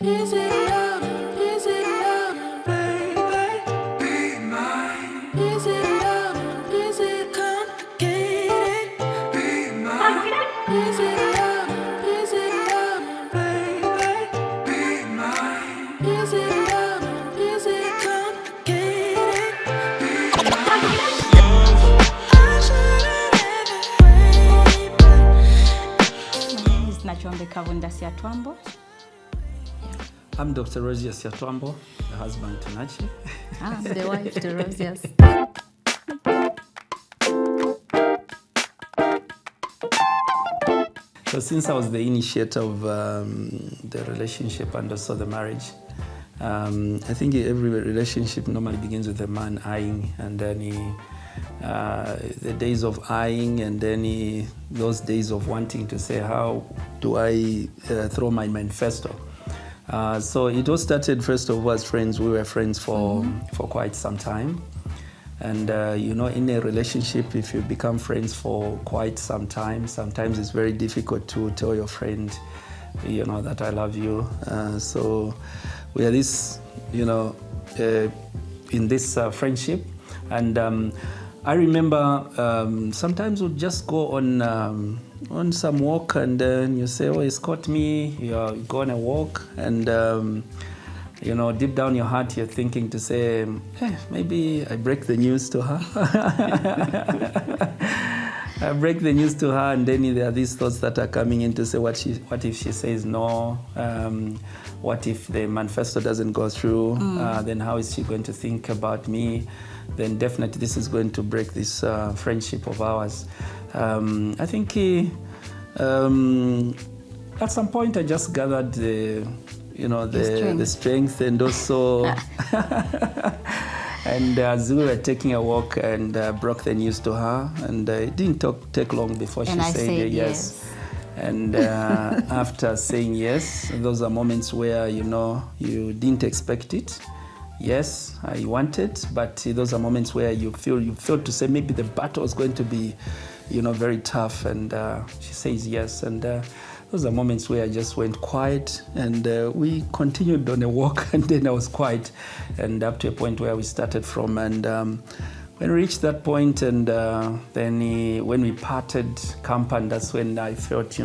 Is it love? Is it love? Baby, be mine. Is it love? Is it complicated? Be mine. Is it love? Is it love? Baby, be mine. Is it love? Is it complicated? Be mine. I should've never waited. My name is Siatwambos. I'm Dr. Rosia Siatwambos, the husband to Nachi. I'm the wife to Rosias. So since I was the initiator of the relationship and also the marriage, I think every relationship normally begins with a man eyeing, and then the days of eyeing, and then those days of wanting to say, how do I throw my manifesto? So it all started first of all as friends. We were friends for quite some time. And in a relationship, if you become friends for quite some time, sometimes it's very difficult to tell your friend, that I love you. So we are this, in this friendship. And I remember sometimes we'd just go on some walk, and then you say, oh, escort me, you go on a walk, and deep down your heart you're thinking to say, maybe I break the news to her. I break the news to her, and then there are these thoughts that are coming in to say, what if she says no? What if the manifesto doesn't go through? Then how is she going to think about me? Then definitely this is going to break this friendship of ours. I think at some point I just gathered the strength, and also and as we were taking a walk, and broke the news to her, and it didn't take long before she said yes. And after saying yes, those are moments where you didn't expect it. Yes, I want it, but those are moments where you feel to say maybe the battle is going to be, very tough, and she says yes, and those are moments where I just went quiet, and we continued on a walk, and then I was quiet, and up to a point where we started from, and when we reached that point, and then when we parted company, that's when I felt,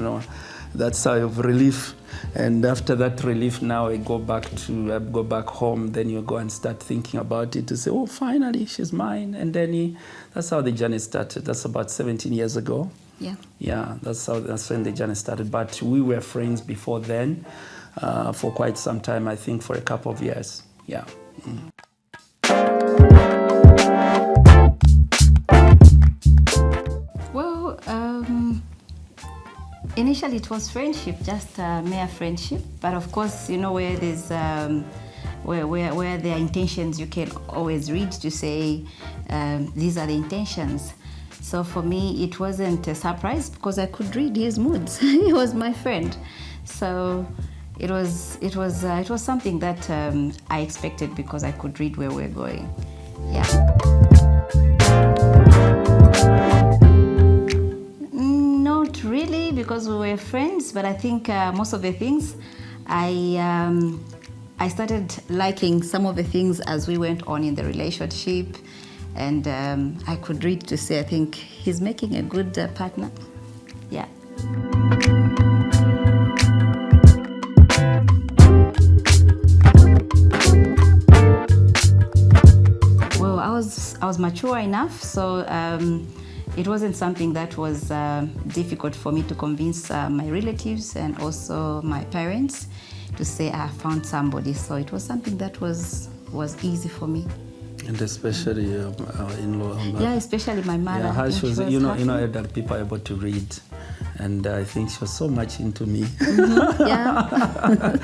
that sigh of relief. And after that relief, now I go back home. Then you go and start thinking about it to say, oh, finally, she's mine. And then that's how the journey started. That's about 17 years ago. Yeah, that's when the journey started. But we were friends before then for quite some time. I think for a couple of years. Yeah. Well, initially it was friendship, just mere friendship. But of course, where there's where there are intentions, you can always read to say these are the intentions. So for me, it wasn't a surprise because I could read his moods. He was my friend, so it was something that I expected because I could read where we're going. Yeah. Not really, because we were friends, but I think most of the things I started liking some of the things as we went on in the relationship. And I could read to say, I think he's making a good partner. Yeah. Well, I was mature enough, so it wasn't something that was difficult for me to convince my relatives and also my parents to say I found somebody. So it was something that was easy for me. And especially our in-law. Yeah, especially my mother. Yeah, how she was, that people are able to read, and I think she was so much into me. Yeah.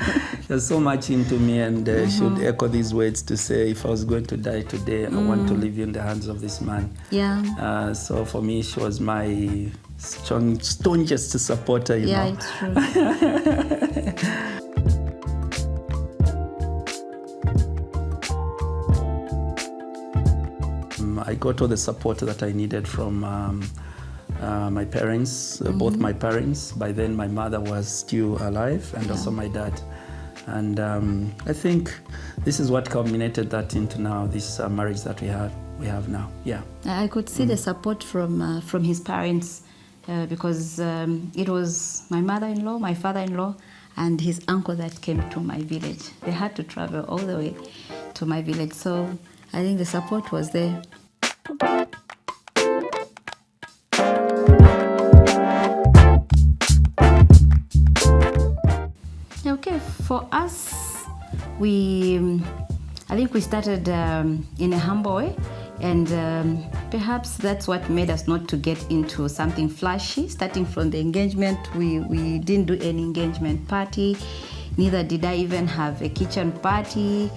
She was so much into me, and she would echo these words to say, if I was going to die today, I want to leave you in the hands of this man. Yeah. So for me, she was my staunchest supporter, Yeah, it's true. I got all the support that I needed from my parents, both my parents. By then, my mother was still alive, and also my dad. And I think this is what culminated that into now this marriage that we have now. Yeah. I could see the support from his parents because it was my mother-in-law, my father-in-law, and his uncle that came to my village. They had to travel all the way to my village, so I think the support was there. Okay, for us, I think we started in a humble way, and perhaps that's what made us not to get into something flashy. Starting from the engagement, we didn't do any engagement party, neither did I even have a kitchen party.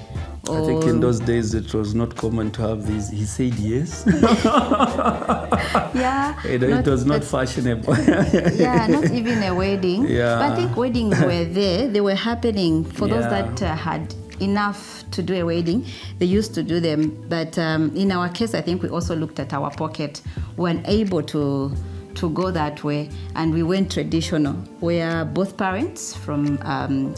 I think in those days it was not common to have these. He said yes. Yeah. It was not fashionable. Yeah, not even a wedding. Yeah. But I think weddings were there. They were happening. For those that had enough to do a wedding, they used to do them. But in our case, I think we also looked at our pocket. We weren't able to go that way, and we went traditional, where both parents from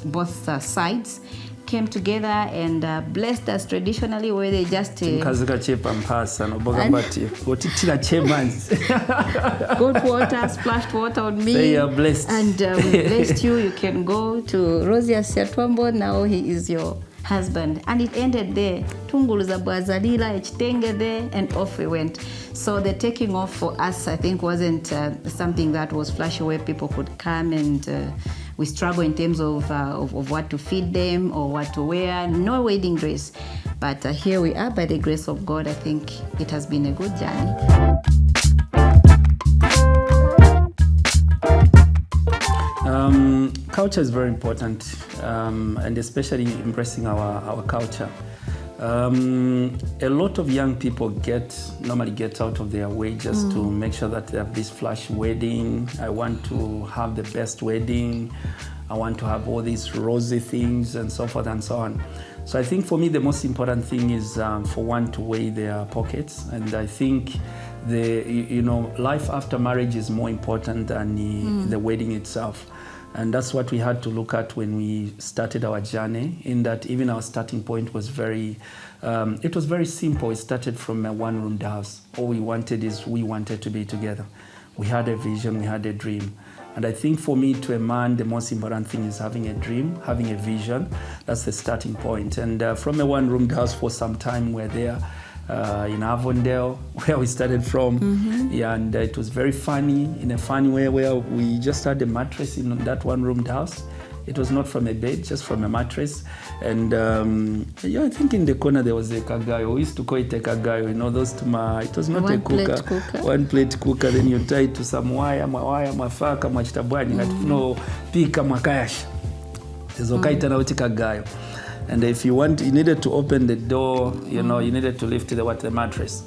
both sides came together and blessed us traditionally, where they just got water, splashed water on me. They are blessed. And we blessed you. You can go to Siatwambos. Now he is your husband. And it ended there. Tunguluza bwazalila, echitenge there, and off we went. So the taking off for us, I think, wasn't something that was flashy, where people could come and we struggle in terms of what to feed them or what to wear. No wedding dress. But here we are, by the grace of God. I think it has been a good journey. Culture is very important, and especially embracing our culture. A lot of young people normally get out of their way just to make sure that they have this flash wedding. I want to have the best wedding. I want to have all these rosy things and so forth and so on. So I think for me the most important thing is for one to weigh their pockets, and I think life after marriage is more important than the wedding itself. And that's what we had to look at when we started our journey, in that even our starting point was very simple. It started from a one-roomed house. All we wanted to be together. We had a vision, we had a dream. And I think for me, to a man, the most important thing is having a dream, having a vision. That's the starting point. And from a one-roomed house for some time, we're there. In Avondale, where we started from. Yeah, and it was very funny, in a funny way, where we just had a mattress in that one-roomed house. It was not from a bed, just from a mattress. And I think in the corner there was a kagayo. We used to call it a kagayo, those tuma. It was not a cooker. One-plate cooker. Then you tie it to some wire, mafaka, machitabwani, pika makayash. There's a kaita na uti kagayo. And if you needed to open the door, you needed to lift the mattress.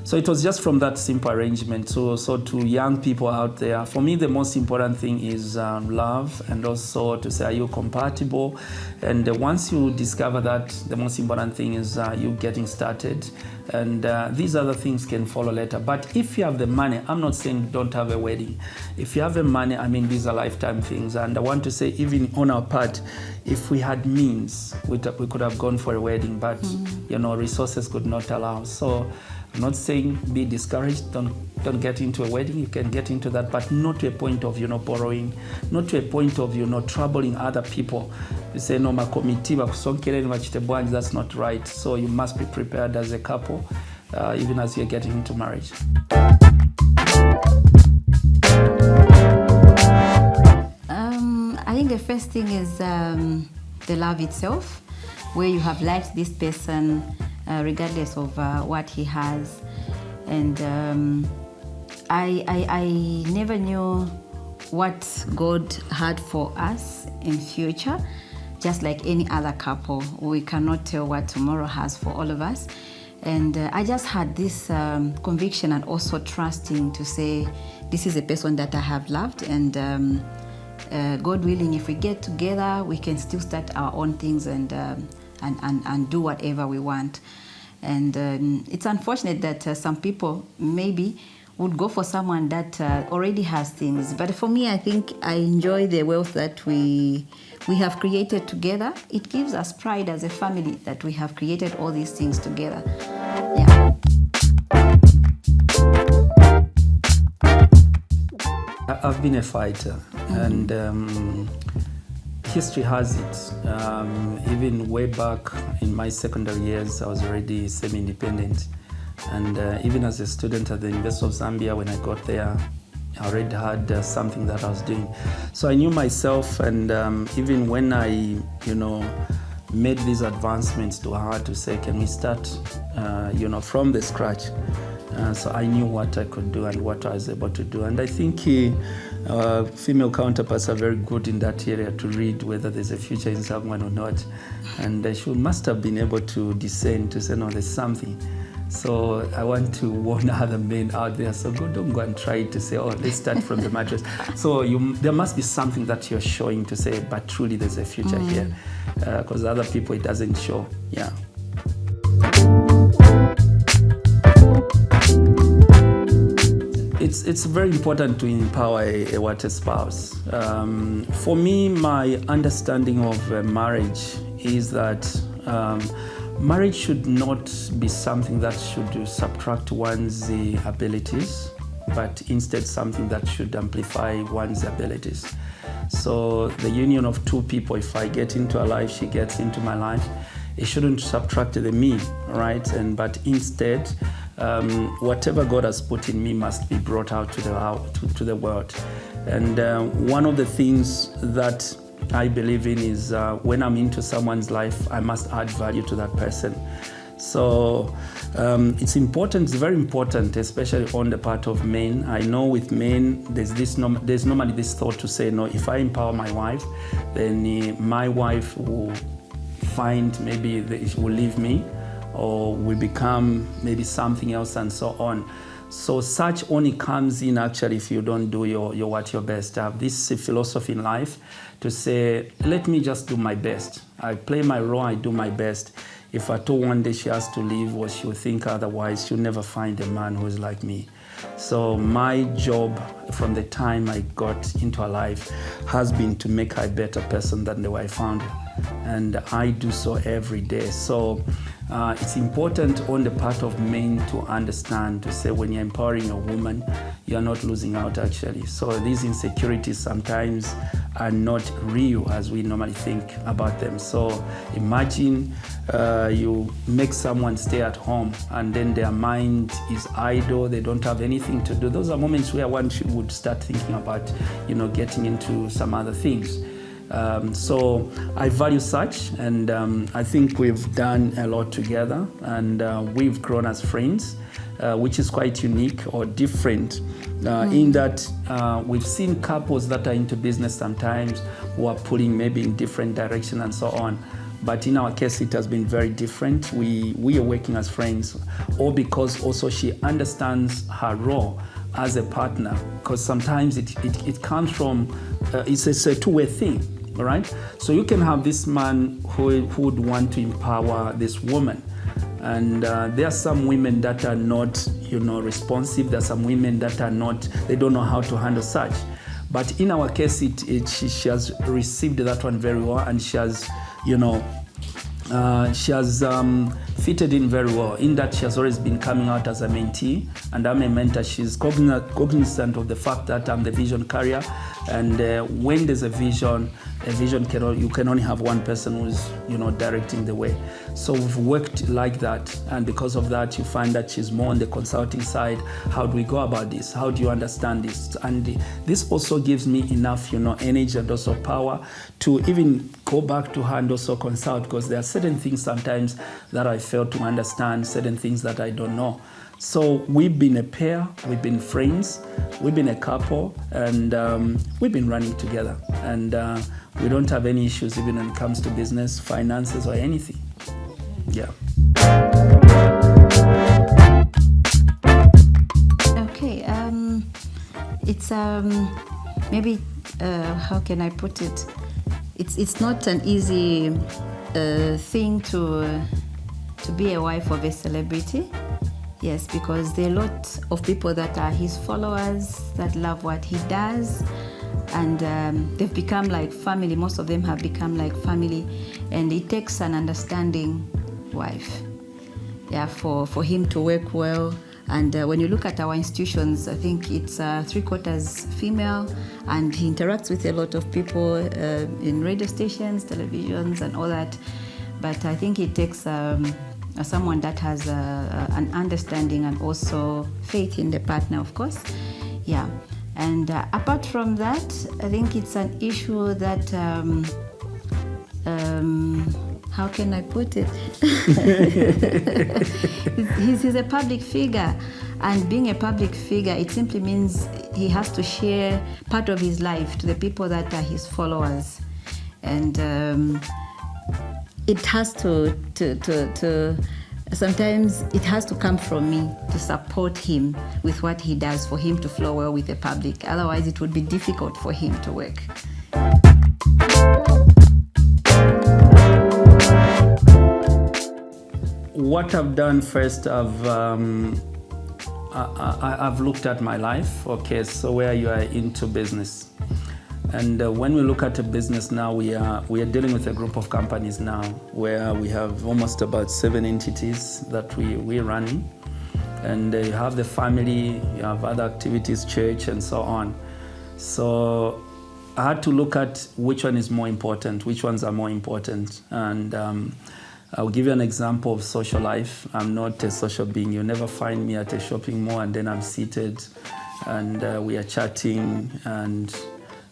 So it was just from that simple arrangement. So to young people out there, for me, the most important thing is love, and also to say, are you compatible? And once you discover that, the most important thing is you getting started. And these other things can follow later. But if you have the money, I'm not saying don't have a wedding. If you have the money, these are lifetime things. And I want to say, even on our part, if we had means, we could have gone for a wedding, but resources could not allow. So I'm not saying be discouraged, don't get into a wedding. You can get into that, but not to a point of borrowing, not to a point of troubling other people. You say no, that's not right. So you must be prepared as a couple, even as you're getting into marriage. I think the first thing is the love itself, where you have liked this person regardless of what he has. And I never knew what God had for us in future. Just like any other couple, we cannot tell what tomorrow has for all of us. And I just had this conviction and also trusting to say, this is a person that I have loved, and God willing, if we get together, we can still start our own things and do whatever we want. And it's unfortunate that some people maybe would go for someone that already has things. But for me, I think I enjoy the wealth that we have created together. It gives us pride as a family that we have created all these things together. Yeah. I've been a fighter, and history has it. Even way back in my secondary years, I was already semi-independent. And even as a student at the University of Zambia, when I got there, I already had something that I was doing. So I knew myself, and even when I, made these advancements to her to say, can we start, from the scratch? So I knew what I could do and what I was able to do. And I think female counterparts are very good in that area to read whether there's a future in someone or not. And she must have been able to discern to say, no, there's something. So I want to warn other men out there. So don't go and try to say, oh, let's start from the mattress. So there must be something that you're showing to say, but truly there's a future here. Because other people, it doesn't show. Yeah. It's very important to empower a spouse. For me, my understanding of marriage is that marriage should not be something that should subtract one's abilities, but instead something that should amplify one's abilities. So the union of two people, if I get into her life, she gets into my life, it shouldn't subtract the me, right? But instead, whatever God has put in me must be brought out to the world. And one of the things that I believe in is when I'm into someone's life, I must add value to that person. So it's important, it's very important, especially on the part of men. I know with men, there's normally this thought to say, no, if I empower my wife, then my wife will find maybe she will leave me or will become maybe something else and so on. So such only comes in actually if you don't do your best. I have this philosophy in life to say, let me just do my best. I play my role, I do my best. If at all one day she has to leave or she'll think otherwise, she'll never find a man who is like me. So my job from the time I got into her life has been to make her a better person than the way I found her. And I do so every day. So it's important on the part of men to understand, to say when you're empowering a woman, you're not losing out actually. So these insecurities sometimes are not real as we normally think about them. So imagine you make someone stay at home and then their mind is idle, they don't have anything to do. Those are moments where one would start thinking about, getting into some other things. So I value such, and I think we've done a lot together, and we've grown as friends, which is quite unique or different in that we've seen couples that are into business sometimes who are pulling maybe in different directions and so on. But in our case, it has been very different. We are working as friends, or because also she understands her role as a partner, because sometimes it comes from, it's a two-way thing. All right? So you can have this man who would want to empower this woman. And there are some women that are not, responsive. There are some women that are not, they don't know how to handle such. But in our case, she has received that one very well, and she has, fitted in very well, in that she has always been coming out as a mentee, and I'm a mentor. She's cognizant of the fact that I'm the vision carrier, and when there's a vision you can only have one person who's directing the way. So we've worked like that, and because of that you find that she's more on the consulting side. How do we go about this? How do you understand this? And this also gives me enough energy and also power to even go back to her and also consult, because there are certain things sometimes that I fail to understand, certain things that I don't know. So we've been a pair, we've been friends, we've been a couple, and we've been running together. And we don't have any issues even when it comes to business, finances, or anything. Yeah. Okay. It's maybe how can I put it? It's not an easy thing to be a wife of a celebrity. Yes, because there are a lot of people that are his followers that love what he does, and they've become like family. Most of them have become like family, and it takes an understanding wife, for him to work well. And when you look at our institutions, I think it's 3/4 female, and he interacts with a lot of people in radio stations, televisions, and all that. But I think it takes someone that has an understanding and also faith in the partner, of course. Yeah. And apart from that, I think it's an issue that, how can I put it? he's a public figure, and being a public figure, it simply means he has to share part of his life to the people that are his followers. And it has to sometimes it has to come from me to support him with what he does for him to flow well with the public. Otherwise, it would be difficult for him to work. What I've done first, I've looked at my life. Okay, so where you are into business. And when we look at a business now, we are dealing with a group of companies now where we have almost about 7 entities that we're running. And you have the family, you have other activities, church, and so on. So I had to look at which one is more important, which ones are more important. And I'll give you an example of social life. I'm not a social being. You'll never find me at a shopping mall and then I'm seated and we are chatting and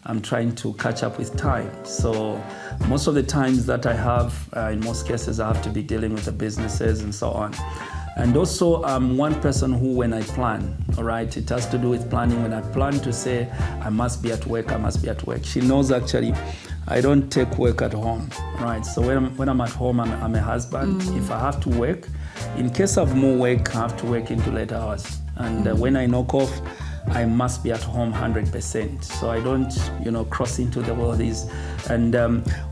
I'm trying to catch up with time. So most of the times that I have, in most cases, I have to be dealing with the businesses and so on. And also, I'm one person who, when I plan, all right, it has to do with planning. When I plan to say, I must be at work, I must be at work. She knows actually, I don't take work at home, right? So when I'm at home, I'm a husband. If I have to work, in case of more work, I have to work into late hours. And when I knock off, I must be at home 100%. So I don't, cross into the world. And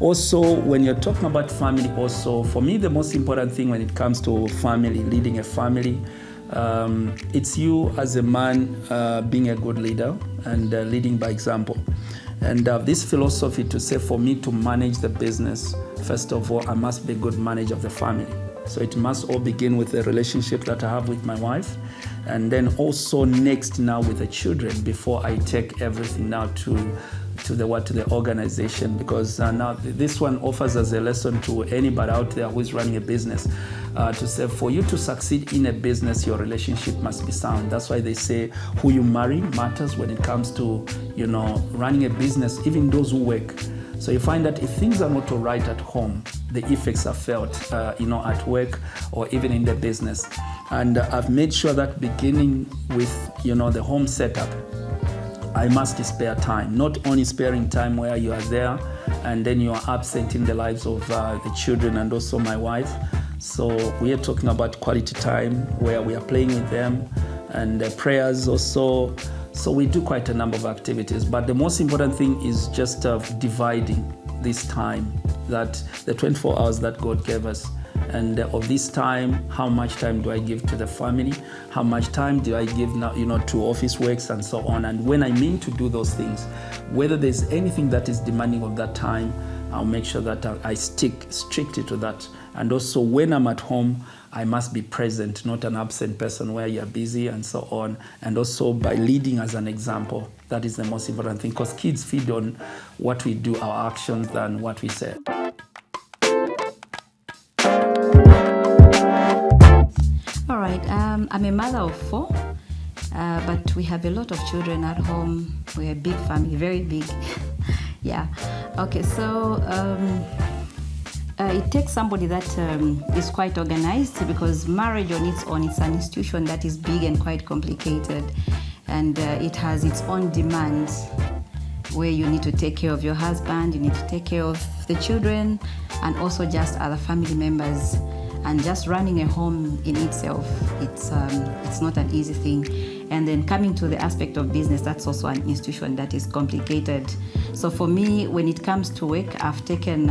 also, when you're talking about family, also, for me, the most important thing when it comes to family, leading a family, it's you as a man being a good leader and leading by example. And this philosophy to say, for me to manage the business, first of all, I must be a good manager of the family. So it must all begin with the relationship that I have with my wife, and then also next now with the children before I take everything now to the organization, because now this one offers as a lesson to anybody out there who is running a business to say, for you to succeed in a business, your relationship must be sound. That's why they say who you marry matters when it comes to running a business, even those who work. So you find that if things are not all right at home, the effects are felt, at work or even in the business. And I've made sure that beginning with, the home setup, I must spare time, not only sparing time where you are there and then you are absent in the lives of the children and also my wife. So we are talking about quality time where we are playing with them and prayers also. So we do quite a number of activities, but the most important thing is just dividing this time, that the 24 hours that God gave us. And of this time, how much time do I give to the family? How much time do I give now, to office works and so on? And when I mean to do those things, whether there's anything that is demanding of that time, I'll make sure that I stick strictly to that. And also when I'm at home, I must be present, not an absent person where you're busy and so on. And also by leading as an example, that is the most important thing, because kids feed on what we do, our actions, than what we say. All right, I'm a mother of 4, but we have a lot of children at home. We're a big family, very big. Yeah. Okay, so it takes somebody that is quite organized, because marriage on its own, it's an institution that is big and quite complicated, and it has its own demands where you need to take care of your husband, you need to take care of the children, and also just other family members. And just running a home in itself, it's not an easy thing. And then coming to the aspect of business, that's also an institution that is complicated. So for me, when it comes to work, I've taken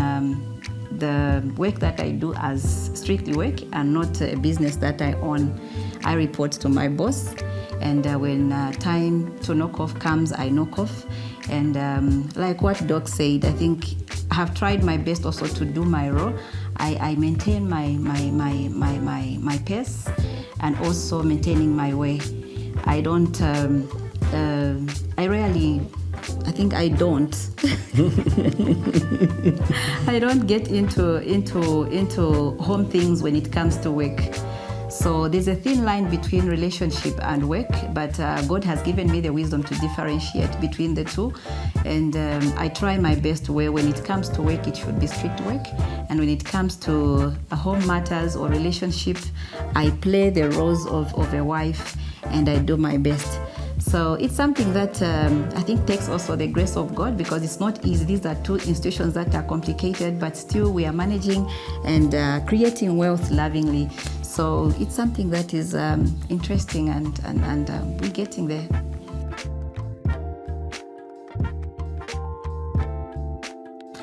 the work that I do as strictly work and not a business that I own. I report to my boss, and when time to knock off comes, I knock off. And like what Doc said, I think I have tried my best also to do my role. I maintain my pace and also maintaining my way. I don't. I don't get into home things when it comes to work. So there's a thin line between relationship and work, but God has given me the wisdom to differentiate between the two. And I try my best where when it comes to work, it should be strict work. And when it comes to home matters or relationship, I play the roles of a wife and I do my best. So it's something that I think takes also the grace of God, because it's not easy. These are two institutions that are complicated, but still we are managing and creating wealth lovingly. So it's something that is interesting and we're getting there.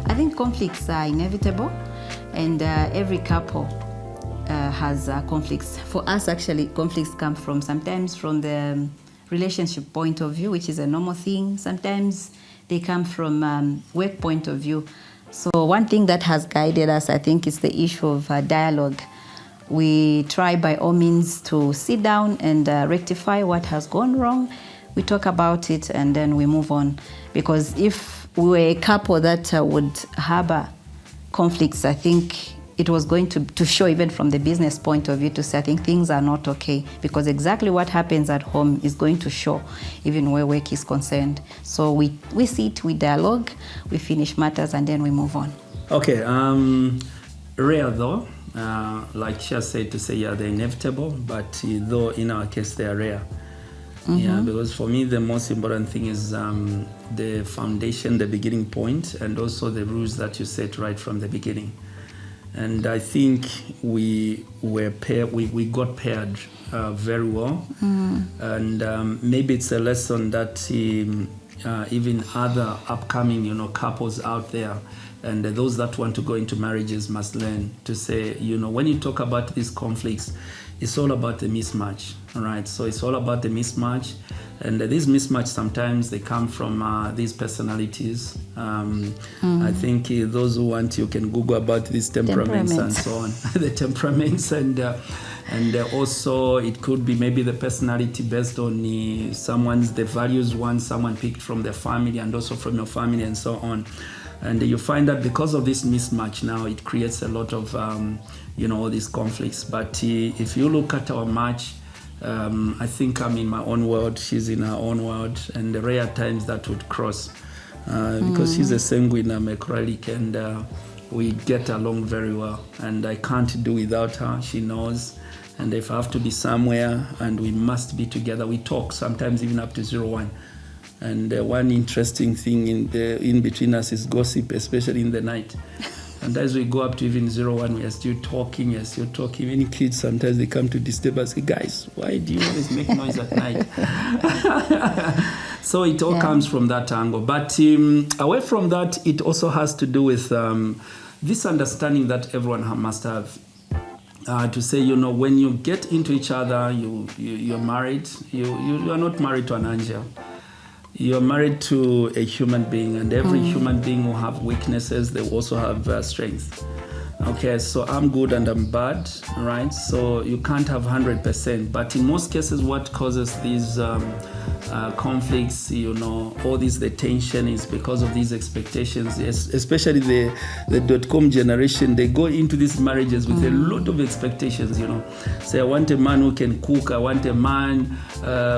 I think conflicts are inevitable, and every couple has conflicts. For us, actually, conflicts come sometimes from the relationship point of view, which is a normal thing. Sometimes they come from work point of view. So one thing that has guided us, I think, is the issue of dialogue. We try by all means to sit down and rectify what has gone wrong. We talk about it and then we move on. Because if we were a couple that would harbor conflicts, I think it was going to show even from the business point of view to say, I think things are not okay, because exactly what happens at home is going to show even where work is concerned. So we sit, we dialogue, we finish matters, and then we move on. Okay, rare though, like Shia said, to say, yeah, they're inevitable, but though in our case they are rare. Mm-hmm. Yeah, because for me the most important thing is the foundation, the beginning point, and also the rules that you set right from the beginning. And I think we got paired very well. Mm. And maybe it's a lesson that even other upcoming, couples out there and those that want to go into marriages must learn to say, when you talk about these conflicts, it's all about the mismatch, all right? So it's all about the mismatch. And these mismatch, sometimes they come from these personalities. I think those who want, you can Google about these temperaments and so on. The temperaments, and also it could be maybe the personality based on the values someone picked from their family and also from your family and so on. And you find that because of this mismatch now, it creates a lot of, all these conflicts. But if you look at our match, I think I'm in my own world, she's in her own world, and the rare times that would cross because she's a sanguine, I'm a choleric, and we get along very well, and I can't do without her, she knows. And if I have to be somewhere and we must be together, we talk sometimes even up to 01. And one interesting thing in between us is gossip, especially in the night. And as we go up to even 01, we are still talking. Many kids, sometimes they come to disturb us. Say, guys, why do you always make noise at night? So it all comes from that angle. But away from that, it also has to do with this understanding that everyone must have. To say, when you get into each other, you're married. You are not married to an angel. You're married to a human being, and every human being will have weaknesses. They also have strengths. Okay, so I'm good and I'm bad, right? So you can't have 100%. But in most cases, what causes these conflicts, all the tension is because of these expectations, especially the .com generation. They go into these marriages with a lot of expectations, Say, I want a man who can cook. I want a man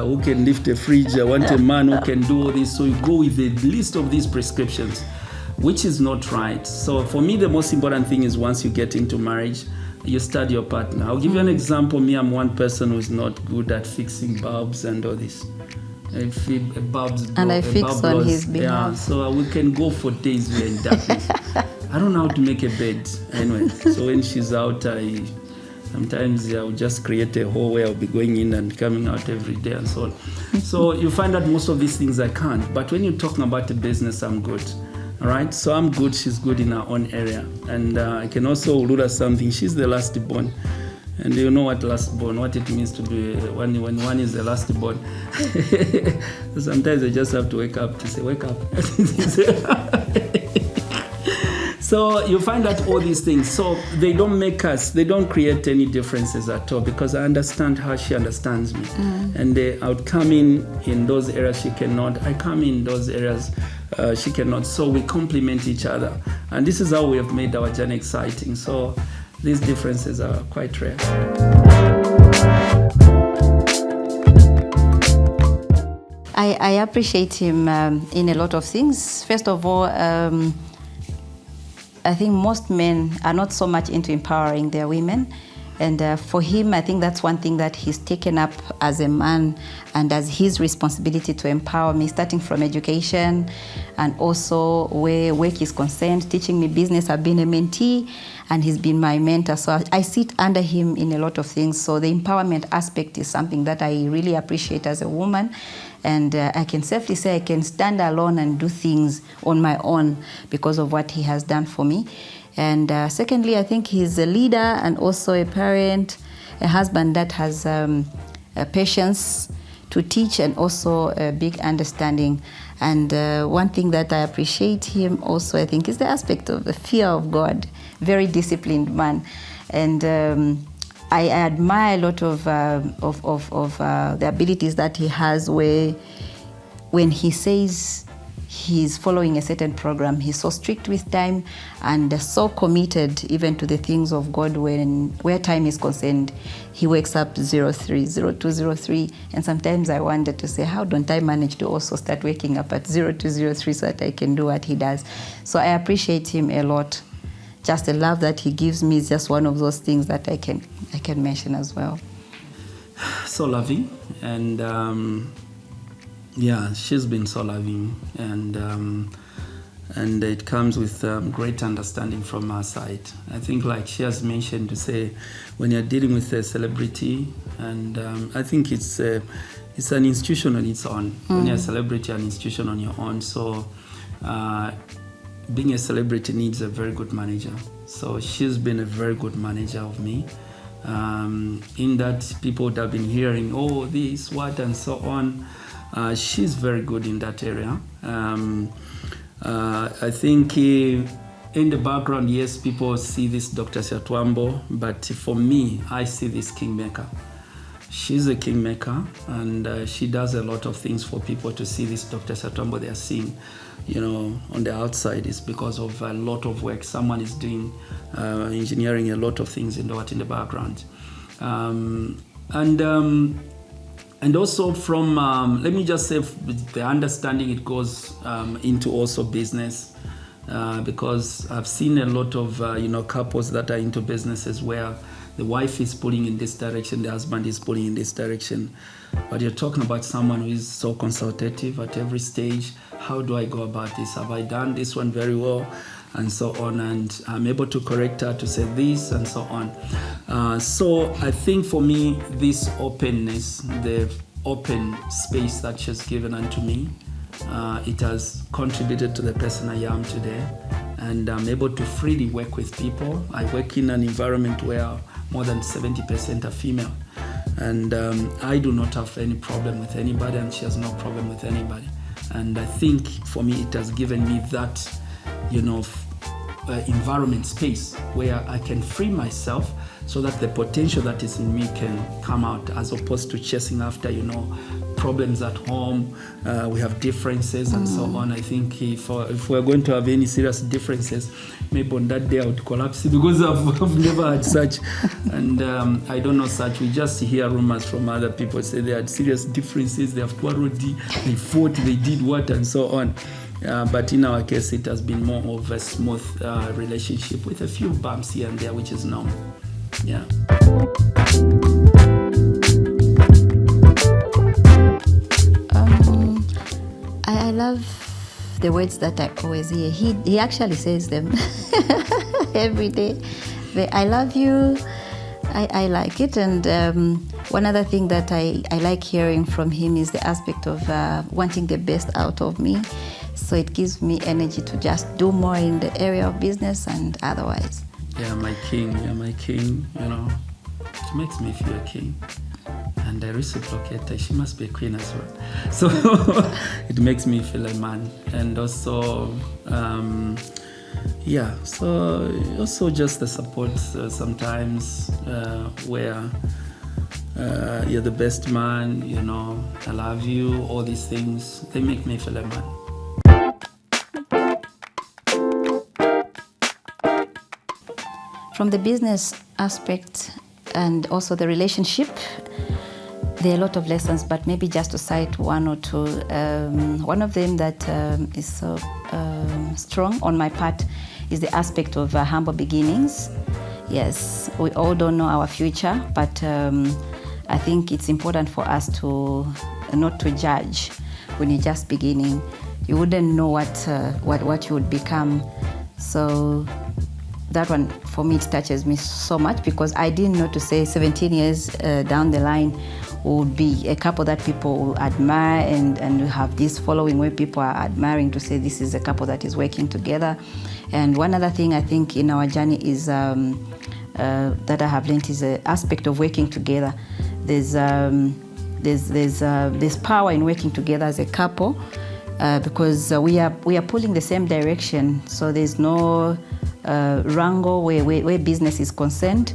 who can lift a fridge. I want a man who can do all this. So you go with a list of these prescriptions, which is not right. So for me, the most important thing is once you get into marriage, you study your partner. I'll give you an example. Me, I'm one person who's not good at fixing bulbs and all this. I fix on his behalf. Yeah, so we can go for days we are in darkness. I don't know how to make a bed. Anyway, so when she's out, sometimes I'll just create a hole where I'll be going in and coming out every day and so on. So you find that most of these things I can't. But when you're talking about the business, I'm good. All right, so I'm good, she's good in her own area. And I can also rule out something. She's the last born. And you know what last born, what it means to be when one is the last born. Sometimes I just have to wake up to say, wake up. So you find out all these things. So they don't create any differences at all, because I understand how she understands me. And I would come in those areas she cannot. I come in those areas she cannot. So we complement each other. And this is how we have made our journey exciting. So these differences are quite rare. I appreciate him in a lot of things. First of all, I think most men are not so much into empowering their women. And for him, I think that's one thing that he's taken up as a man and as his responsibility to empower me, starting from education and also where work is concerned, teaching me business. I've been a mentee and he's been my mentor. So I sit under him in a lot of things. So the empowerment aspect is something that I really appreciate as a woman. And I can safely say I can stand alone and do things on my own because of what he has done for me. And secondly, I think he's a leader and also a parent, a husband that has patience to teach and also a big understanding. And one thing that I appreciate him also, I think, is the aspect of the fear of God. Very disciplined man. And I admire a lot of the abilities that he has, where when he says he's following a certain program, he's so strict with time and so committed even to the things of God. Where time is concerned, he wakes up 02:03, and sometimes I wonder to say, how don't I manage to also start waking up at 02:03 so that I can do what he does? So I appreciate him a lot. Just the love that he gives me is just one of those things that I can mention as well. So loving, and yeah, she's been so loving, and it comes with great understanding from our side. I think, like she has mentioned, to say when you're dealing with a celebrity, and I think it's an institution on its own. When you're a celebrity, an institution on your own. So being a celebrity needs a very good manager. So she's been a very good manager of me. In that people would have been hearing, oh, this, what, and so on. She's very good in that area. I think in the background, yes, people see this Dr. Siatwambos, but for me, I see this kingmaker. She's a kingmaker, and she does a lot of things for people to see this Dr. Siatwambos they are seeing, on the outside. Is because of a lot of work. Someone is doing engineering a lot of things in the background. And also from, let me just say, the understanding it goes into also business, because I've seen a lot of, couples that are into businesses where the wife is pulling in this direction, the husband is pulling in this direction. But you're talking about someone who is so consultative at every stage. How do I go about this? Have I done this one very well? And so on. And I'm able to correct her to say this and so on. So I think for me, this openness, the open space that she's given unto me, it has contributed to the person I am today. And I'm able to freely work with people. I work in an environment where more than 70% are female. And I do not have any problem with anybody, and she has no problem with anybody. And I think for me, it has given me that, environment space where I can free myself so that the potential that is in me can come out, as opposed to chasing after, problems at home. We have differences and so on. I think if we're going to have any serious differences, maybe on that day I would collapse because I've never had such. And I don't know such. We just hear rumors from other people say they had serious differences, they have quarreled, they fought, they did what, and so on. But in our case, it has been more of a smooth relationship with a few bumps here and there, which is normal. Yeah. I love the words that I always hear. He actually says them every day. I love you. I like it. And one other thing that I like hearing from him is the aspect of wanting the best out of me. So it gives me energy to just do more in the area of business and otherwise. Yeah, my king, you know. She makes me feel a king. And I reciprocate her. She must be a queen as well. So it makes me feel a man. And also, so also just the support sometimes where you're the best man, you know, I love you, all these things, they make me feel a man. From the business aspect and also the relationship, there are a lot of lessons, but maybe just to cite one or two. One of them that is so strong on my part is the aspect of humble beginnings. Yes, we all don't know our future, but I think it's important for us to not to judge when you're just beginning. You wouldn't know what you would become. So that one, for me, it touches me so much because I didn't know to say 17 years down the line would be a couple that people will admire and we have this following where people are admiring to say this is a couple that is working together. And one other thing I think in our journey is that I have learned is the aspect of working together. There's power in working together as a couple because we are pulling the same direction. So there's no wrangle where business is concerned.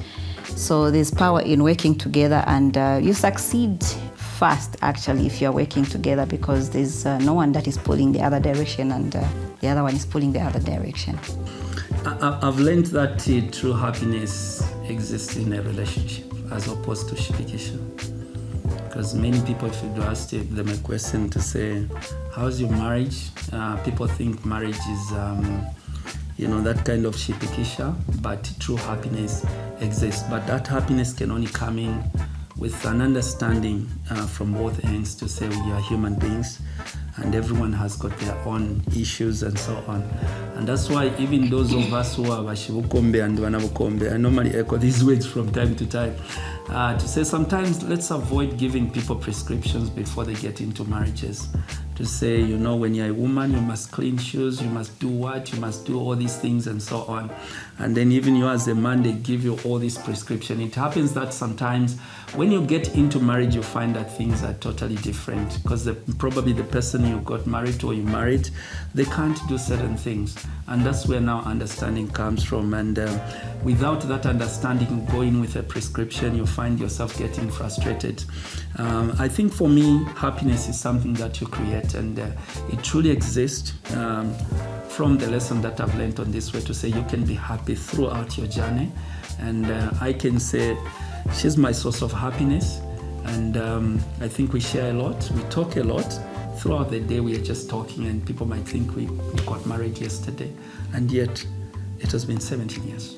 So there's power in working together, and you succeed fast actually if you're working together because there's no one that is pulling the other direction and the other one is pulling the other direction. I've learned that true happiness exists in a relationship as opposed to shirikisha. Because many people, if you do ask them a question to say, how's your marriage? People think marriage is that kind of shirikisha, but true happiness exists. But that happiness can only come in with an understanding from both ends to say we are human beings and everyone has got their own issues and so on. And that's why even those of us who are Vashivukombe and Vanavukombe, I normally echo these words from time to time to say sometimes let's avoid giving people prescriptions before they get into marriages. To say, when you're a woman, you must clean shoes, you must do what, you must do all these things and so on. And then even you as a man, they give you all this prescription. It happens that sometimes when you get into marriage, you find that things are totally different because probably the person you got married to or you married, they can't do certain things. And that's where now understanding comes from. And without that understanding, going with a prescription, you find yourself getting frustrated. I think for me, happiness is something that you create and it truly exists from the lesson that I've learned on this way to say you can be happy throughout your journey. And I can say she's my source of happiness. And I think we share a lot, we talk a lot. Throughout the day we are just talking and people might think we got married yesterday. And yet it has been 17 years.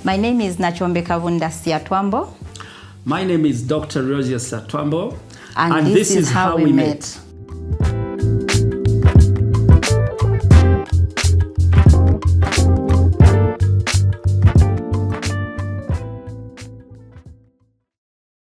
My name is Nachombe Kavunda Siatwambo. My name is Dr. Rosia Siatwambos. And this is how we met.